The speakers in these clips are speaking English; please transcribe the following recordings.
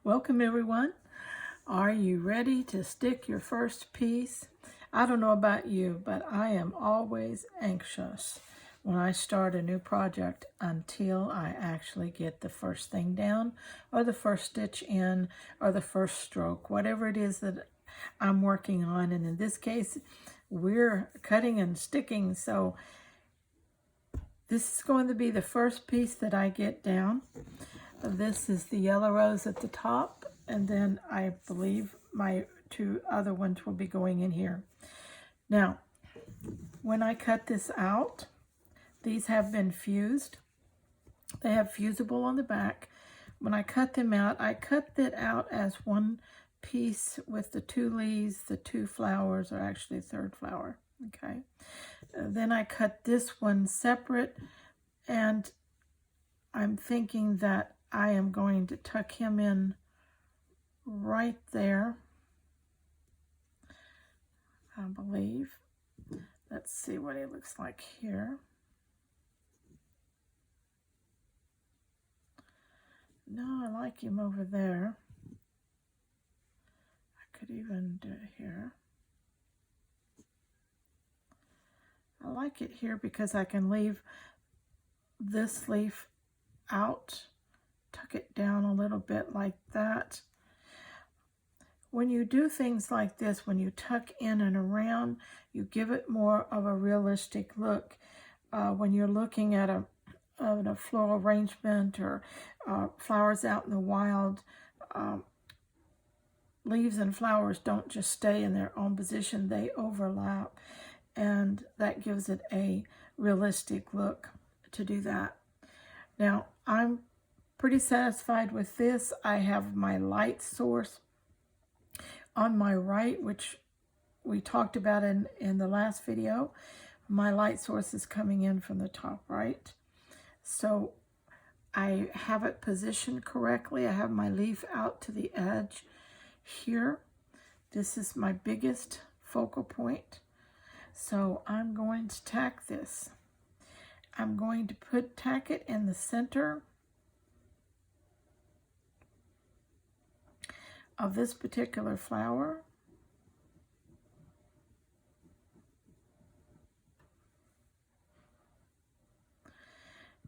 Welcome everyone. Are you ready to stick your first piece? I don't know about you, but I am always anxious when I start a new project until I actually get the first thing down, or the first stitch in, or the first stroke, whatever it is that I'm working on. And in this case, we're cutting and sticking, so this is going to be the first piece that I get down. This is the yellow rose at the top, and then I believe my two other ones will be going in here. Now, when I cut this out, these have been fused. They have fusible on the back. When I cut them out, I cut that out as one piece with the two leaves, the two flowers, or actually a third flower, okay? Then I cut this one separate, and I'm thinking that I am going to tuck him in right there, I believe. Let's see what he looks like here. No, I like him over there. I could even do it here. I like it here because I can leave this leaf out, tuck it down a little bit like that. When you do things like this, when you tuck in and around, you give it more of a realistic look. When you're looking at a floral arrangement or flowers out in the wild, leaves and flowers don't just stay in their own position, they overlap, and that gives it a realistic look to do that. Now, I'm pretty satisfied with this. I have my light source on my right, which we talked about in the last video. My light source is coming in from the top right. So I have it positioned correctly. I have my leaf out to the edge here. This is my biggest focal point. So I'm going to tack this. I'm going to tack it in the center of this particular flower.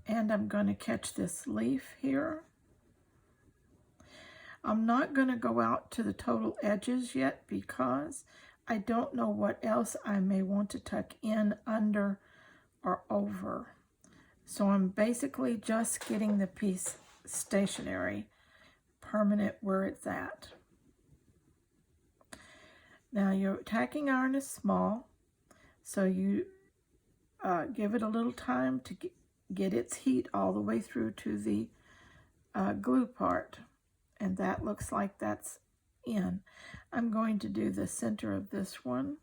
And I'm going to catch this leaf here. I'm not going to go out to the total edges yet because I don't know what else I may want to tuck in, under, or over. So I'm basically just getting the piece stationary, permanent where it's at. Now your tacking iron is small, so you give it a little time to get its heat all the way through to the glue part. And that looks like that's in. I'm going to do the center of this one.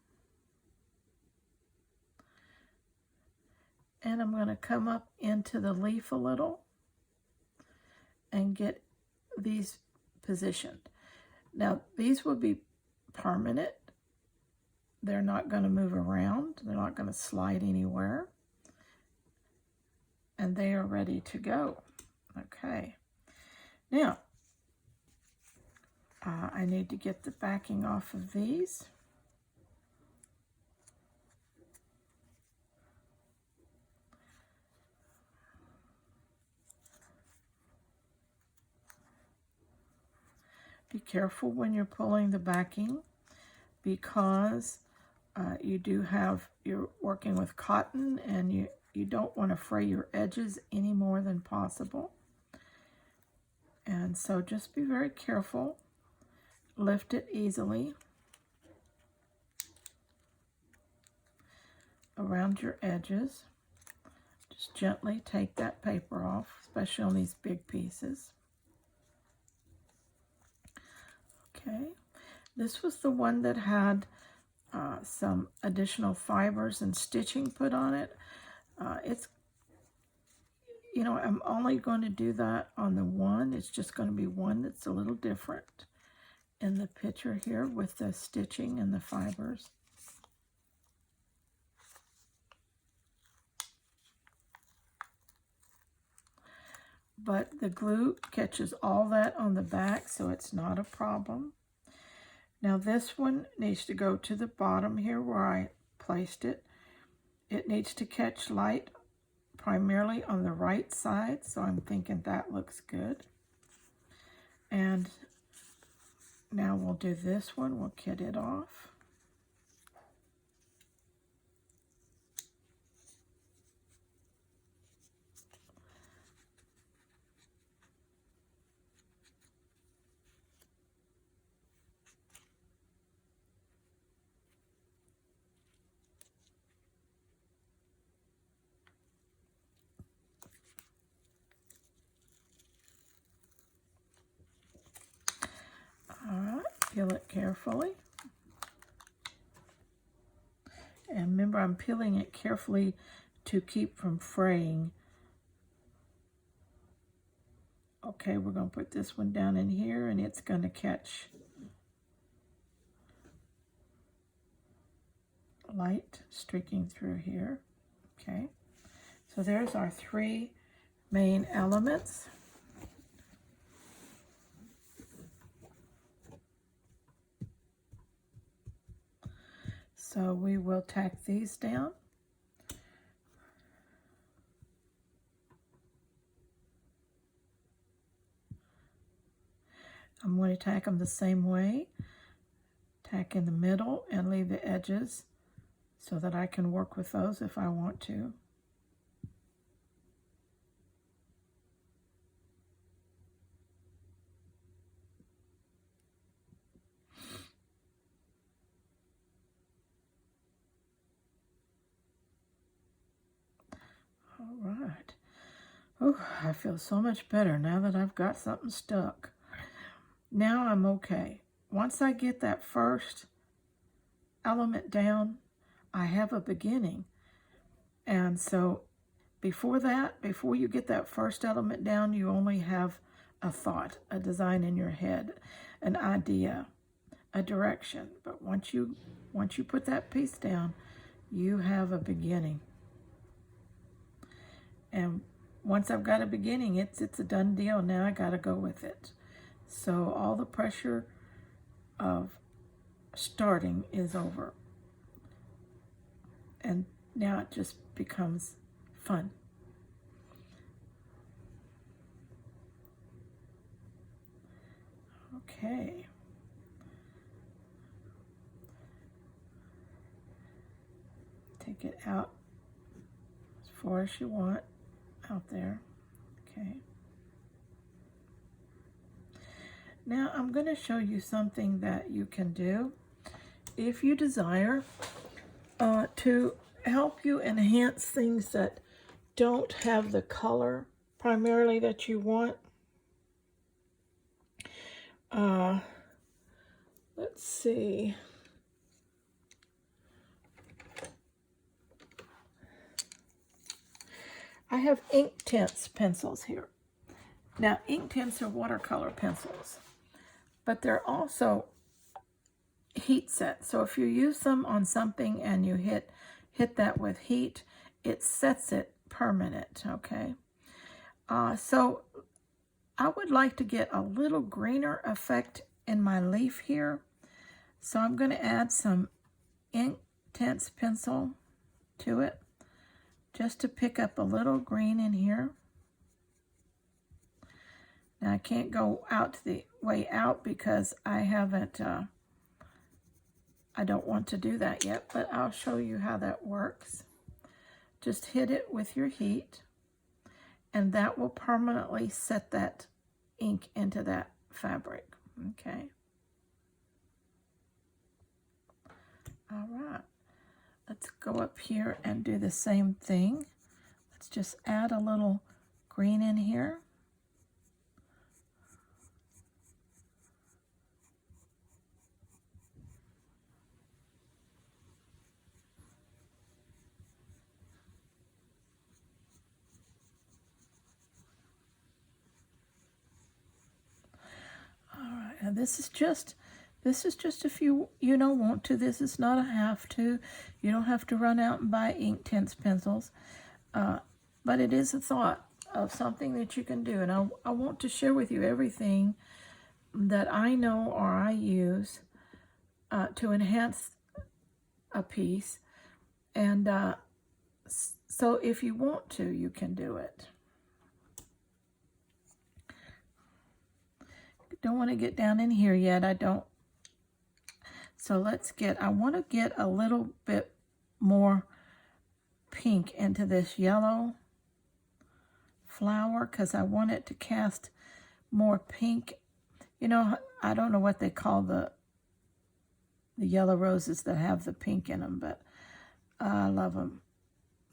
And I'm going to come up into the leaf a little and get these positioned. Now, these will be permanent. They're not going to move around. They're not going to slide anywhere. And they are ready to go. Okay. Now, I need to get the backing off of these. Be careful when you're pulling the backing because you're working with cotton, and you don't want to fray your edges any more than possible. And so just be very careful. Lift it easily around your edges. Just gently take that paper off, especially on these big pieces. Okay, this was the one that had some additional fibers and stitching put on it. I'm only going to do that on the one. It's just going to be one that's a little different in the picture here with the stitching and the fibers. but the glue catches all that on the back, so it's not a problem. Now this one needs to go to the bottom here where I placed it. It needs to catch light primarily on the right side, so I'm thinking that looks good. And now we'll do this one. We'll kit it off. All right, peel it carefully. And remember, I'm peeling it carefully to keep from fraying. Okay, we're going to put this one down in here, and it's going to catch light streaking through here. Okay, so there's our 3 main elements. So we will tack these down. I'm going to tack them the same way. Tack in the middle and leave the edges so that I can work with those if I want to. All right. Oh, I feel so much better now that I've got something stuck. Now I'm okay. Once I get that first element down, I have a beginning. And so before that, before you get that first element down, you only have a thought, a design in your head, an idea, a direction. But once you put that piece down, you have a beginning. And once I've got a beginning, it's a done deal. Now I got to go with it. So all the pressure of starting is over. And now it just becomes fun. Okay. Take it out as far as you want out there. Okay. Now I'm going to show you something that you can do if you desire to help you enhance things that don't have the color primarily that you want. Let's see. I have ink tints pencils here. Now, ink tints are watercolor pencils, but they're also heat set. So if you use them on something and you hit that with heat, it sets it permanent, okay? So I would like to get a little greener effect in my leaf here. So I'm going to add some ink tints pencil to it, just to pick up a little green in here. Now I can't go out to the way out because I haven't, I don't want to do that yet, but I'll show you how that works. Just hit it with your heat, and that will permanently set that ink into that fabric, okay? All right, let's go up here and do the same thing. Let's just add a little green in here. All right, and this is just if you don't want to. This is not a have to. You don't have to run out and buy ink tints pencils. But it is a thought of something that you can do. And I want to share with you everything that I know or I use to enhance a piece. And so if you want to, you can do it. Don't want to get down in here yet. I don't. So I want to get a little bit more pink into this yellow flower because I want it to cast more pink. You know, I don't know what they call the yellow roses that have the pink in them, but I love them.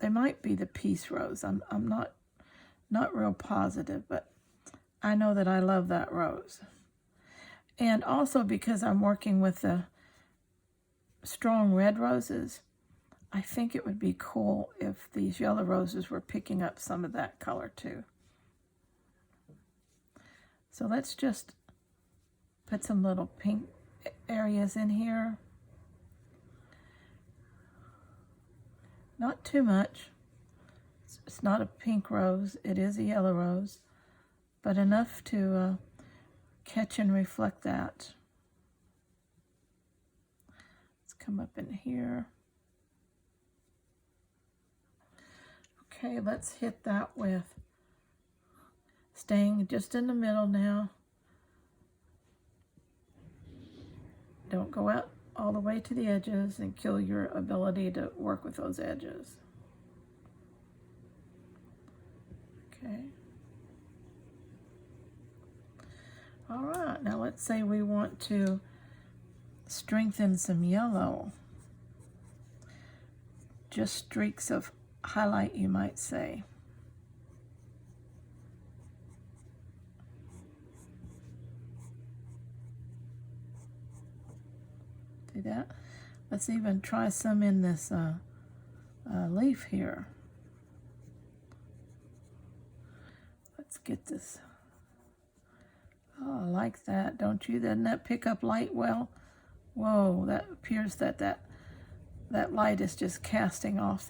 They might be the peace rose. I'm not real positive, but I know that I love that rose. And also because I'm working with the strong red roses, I think it would be cool if these yellow roses were picking up some of that color too. So let's just put some little pink areas in here. Not too much. It's not a pink rose. It is a yellow rose, but enough to catch and reflect that. Let's come up in here. Okay, let's hit that with staying just in the middle now. Don't go out all the way to the edges and kill your ability to work with those edges. Okay. All right, now let's say we want to strengthen some yellow. Just streaks of highlight, you might say. See that? Let's even try some in this leaf here. Let's get this. Oh, I like that, don't you? Doesn't that pick up light well? Whoa, that appears that light is just casting off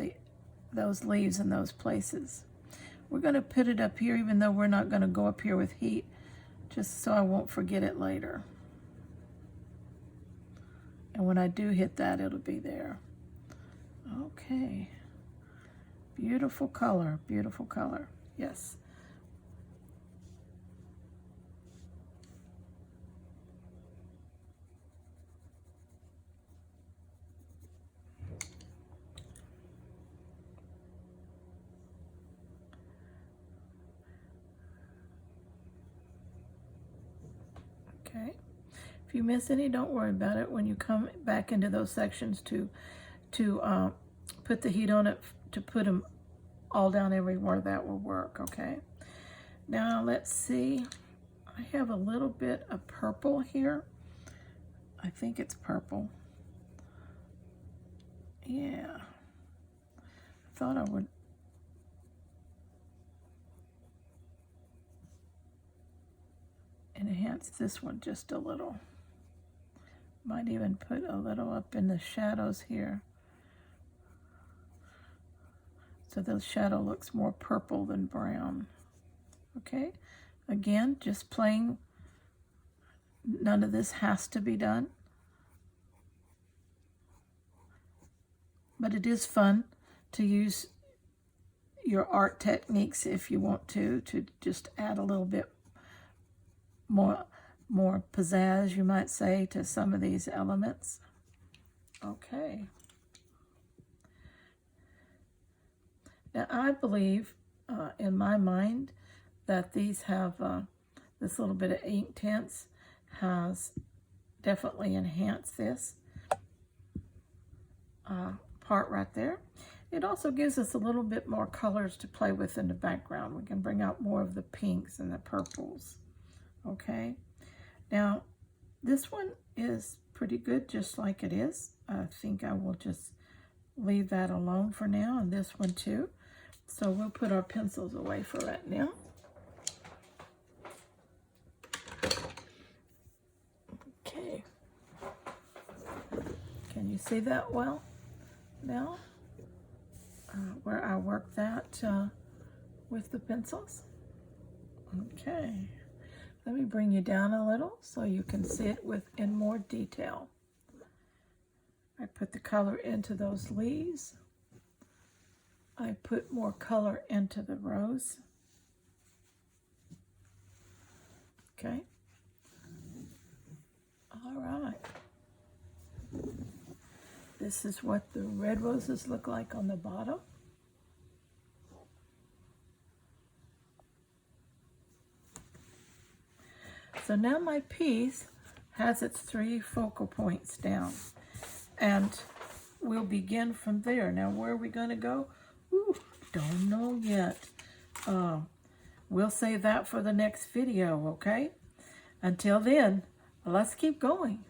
those leaves in those places. We're going to put it up here, even though we're not going to go up here with heat, just so I won't forget it later. And when I do hit that, it'll be there. Okay. Beautiful color, beautiful color. Yes. Okay. If you miss any, don't worry about it. When you come back into those sections to put the heat on it, to put them all down everywhere, that will work, okay? Now let's see. I have a little bit of purple here. I think it's purple. Yeah. I thought I would enhance this one just a little. Might even put a little up in the shadows here, so the shadow looks more purple than brown. Okay, again, just playing. None of this has to be done, but it is fun to use your art techniques if you want to just add a little bit more pizzazz, you might say, to some of these elements. Okay. Now I believe in my mind that these have this little bit of ink tints has definitely enhanced this part right there. It also gives us a little bit more colors to play with in the background. We can bring out more of the pinks and the purples. Okay, now this one is pretty good just like it is. I think I will just leave that alone for now, and this one too. So we'll put our pencils away for right now. Okay, can you see that well now? Where I work that with the pencils. Okay, let me bring you down a little so you can see it in more detail. I put the color into those leaves. I put more color into the rose. Okay. All right. This is what the red roses look like on the bottom. So now my piece has its 3 focal points down, and we'll begin from there. Now, where are we going to go? Ooh, don't know yet. We'll save that for the next video, okay? Until then, let's keep going.